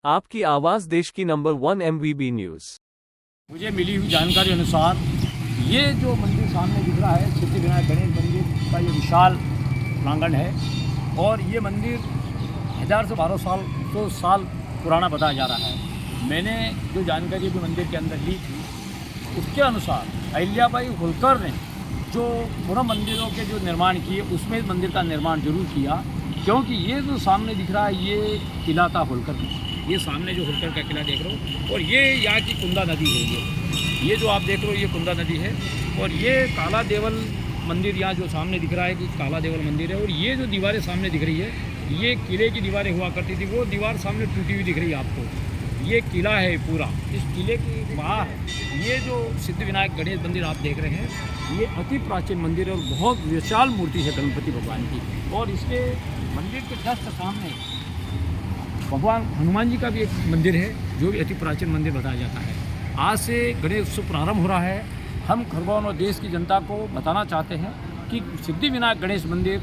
आपकी आवाज़ देश की नंबर 1 MVB न्यूज़। मुझे मिली हुई जानकारी अनुसार ये जो मंदिर सामने दिख रहा है सिद्धिविनायक गणेश मंदिर का ये विशाल प्रांगण है और ये मंदिर 1000 से 1200 साल पुराना बताया जा रहा है। मैंने जो जानकारी भी मंदिर के अंदर ली थी उसके अनुसार अहिल्याबाई होलकर ने जो पुनः मंदिरों के जो निर्माण किए उसमें इस मंदिर का निर्माण जरूर किया, क्योंकि ये जो सामने दिख रहा है ये किला था होलकर का। ये सामने जो होलकर का किला देख रहे हो और ये यहाँ की कुंदा नदी है। ये जो आप देख रहे हो ये कुंदा नदी है और ये काला देवल मंदिर यहाँ जो सामने दिख रहा है कि काला देवल मंदिर है। और ये जो दीवारें सामने दिख रही है ये किले की दीवारें हुआ करती थी, वो दीवार सामने टूटी हुई दिख रही है आपको। ये किला है पूरा, इस किले की बाहर ये जो सिद्धिविनायक गणेश मंदिर आप देख रहे हैं ये अति प्राचीन मंदिर है और बहुत विशाल मूर्ति है गणपति भगवान की। और इसके मंदिर के जस्ट सामने भगवान हनुमान जी का भी एक मंदिर है जो भी अति प्राचीन मंदिर बताया जाता है। आज से गणेश उत्सव प्रारंभ हो रहा है। हम खरगोन और देश की जनता को बताना चाहते हैं कि सिद्धिविनायक गणेश मंदिर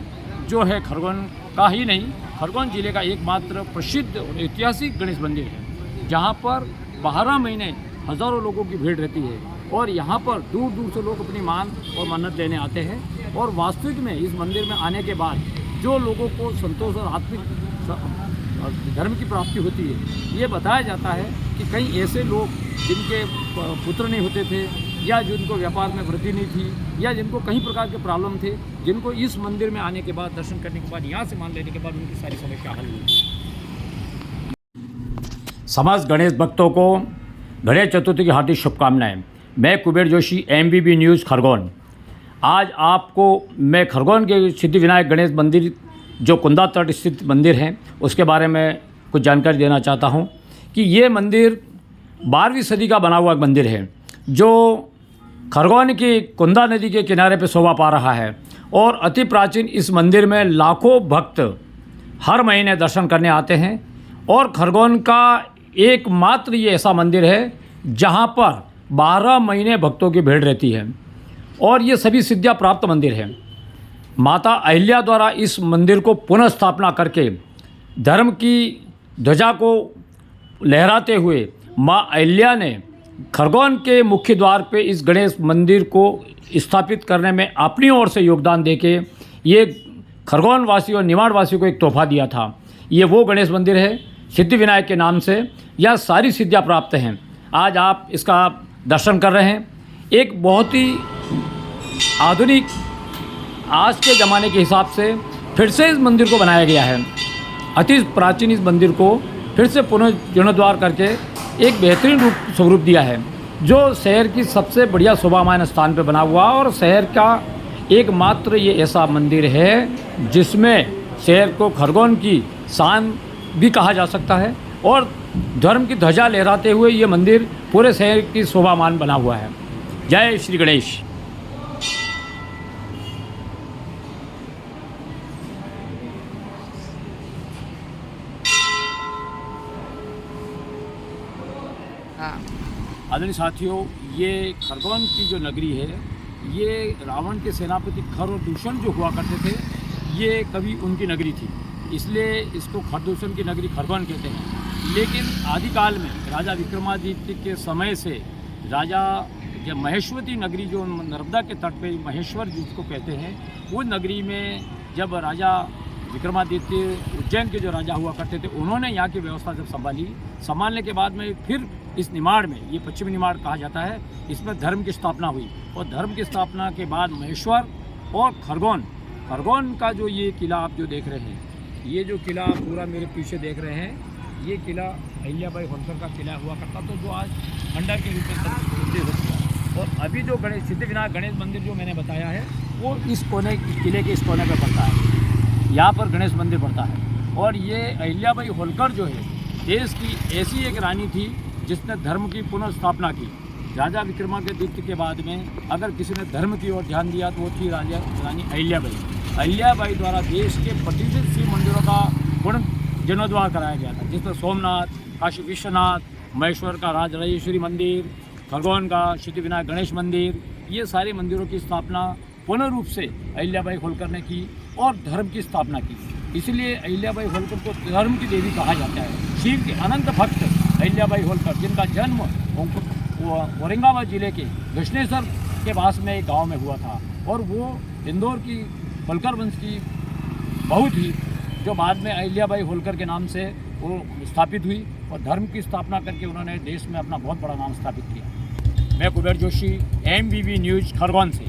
जो है खरगोन का ही नहीं, खरगोन जिले का एकमात्र प्रसिद्ध और ऐतिहासिक गणेश मंदिर है, जहाँ पर 12 महीने हज़ारों लोगों की भीड़ रहती है और यहाँ पर दूर दूर से लोग अपनी मान और मन्नत लेने आते हैं। और वास्तविक में इस मंदिर में आने के बाद जो लोगों को संतोष और आत्मिक धर्म की प्राप्ति होती है, ये बताया जाता है कि कई ऐसे लोग जिनके पुत्र नहीं होते थे या जिनको व्यापार में वृद्धि नहीं थी या जिनको कई प्रकार के प्रॉब्लम थे, जिनको इस मंदिर में आने के बाद दर्शन करने के बाद यहाँ से मान लेने के बाद उनकी सारी समस्या हल हुई। समस्त गणेश भक्तों को गणेश चतुर्थी की हार्दिक शुभकामनाएं। मैं कुबेर जोशी, MVB न्यूज़ खरगोन। आज आपको मैं खरगोन के सिद्धिविनायक गणेश मंदिर जो कुंदा तट स्थित मंदिर है उसके बारे में कुछ जानकारी देना चाहता हूं कि ये मंदिर 12वीं सदी का बना हुआ मंदिर है जो खरगोन की कुंदा नदी के किनारे पर शोभा पा रहा है। और अति प्राचीन इस मंदिर में लाखों भक्त हर महीने दर्शन करने आते हैं और खरगोन का एकमात्र ये ऐसा मंदिर है जहाँ पर 12 महीने भक्तों की भीड़ रहती है और ये सभी सिद्धियाँ प्राप्त मंदिर है। माता अहिल्या द्वारा इस मंदिर को पुनः स्थापना करके धर्म की ध्वजा को लहराते हुए माँ अहिल्या ने खरगोन के मुख्य द्वार पे इस गणेश मंदिर को स्थापित करने में अपनी ओर से योगदान देके ये खरगोन वासियों और निमाड़ वासियों को एक तोहफा दिया था। ये वो गणेश मंदिर है सिद्धिविनायक के नाम से, यह सारी सिद्धियाँ प्राप्त हैं। आज आप इसका दर्शन कर रहे हैं। एक बहुत ही आधुनिक आज के ज़माने के हिसाब से फिर से इस मंदिर को बनाया गया है। अति प्राचीन इस मंदिर को फिर से पुनः जीर्णोद्धार करके एक बेहतरीन स्वरूप दिया है जो शहर की सबसे बढ़िया शोभामान स्थान पर बना हुआ और शहर का एकमात्र ये ऐसा मंदिर है जिसमें शहर को खरगोन की शान भी कहा जा सकता है और धर्म की ध्वजा लहराते हुए ये मंदिर पूरे शहर की शोभामान बना हुआ है। जय श्री गणेश। आदरणीय साथियों, ये खरगोन की जो नगरी है ये रावण के सेनापति खर और दूषण जो हुआ करते थे ये कभी उनकी नगरी थी, इसलिए इसको खरदूषण की नगरी खरगोन कहते हैं। लेकिन आदिकाल में राजा विक्रमादित्य के समय से राजा जब महेश्वती नगरी जो नर्मदा के तट पे महेश्वर जिसको कहते हैं वो नगरी में जब राजा विक्रमादित्य उज्जैन के जो राजा हुआ करते थे उन्होंने यहाँ की व्यवस्था जब संभालने के बाद में फिर इस निमाड़ में, ये पश्चिमी निमाड़ कहा जाता है, इसमें धर्म की स्थापना हुई। और धर्म की स्थापना के बाद महेश्वर और खरगोन का जो ये किला आप जो देख रहे हैं, ये जो किला पूरा मेरे पीछे देख रहे हैं, ये किला अहिल्याबाई होलकर का किला हुआ करता था जो आज खंडर के रूप में तब्दील हो चुका। और अभी जो सिद्धिविनायक गणेश मंदिर जो मैंने बताया है वो इस कोने किले के इस कोने पर पड़ता है, यहाँ पर गणेश मंदिर पड़ता है। और ये अहिल्याबाई होलकर जो है देश की ऐसी एक रानी थी जिसने धर्म की पुनर्स्थापना की। राजा विक्रमादित्य के बाद में अगर किसी ने धर्म की ओर ध्यान दिया तो वो थी रानी अहिल्याबाई द्वारा देश के प्रतिष्ठित शिव मंदिरों का पुनः जीर्णोद्धार कराया गया था, जिसमें सोमनाथ, काशी विश्वनाथ, महेश्वर का राजराजेश्वरी मंदिर, खरगोन का सिद्धिविनायक गणेश मंदिर, ये सारे मंदिरों की स्थापना पूर्ण रूप से अहिल्याबाई होलकर ने की और धर्म की स्थापना की। इसलिए अहिल्याबाई होलकर को धर्म की देवी कहा जाता है। शिव के अनंत भक्त अहिल्याबाई होलकर, जिनका जन्म औरंगाबाद जिले के दक्षिणेश्वर के पास में एक गांव में हुआ था, और वो इंदौर की होलकर वंश की बहू थी, जो बाद में अहिल्याबाई होलकर के नाम से वो स्थापित हुई और धर्म की स्थापना करके उन्होंने देश में अपना बहुत बड़ा नाम स्थापित किया। मैं कुबेर जोशी, MBB न्यूज़ खरगोन से।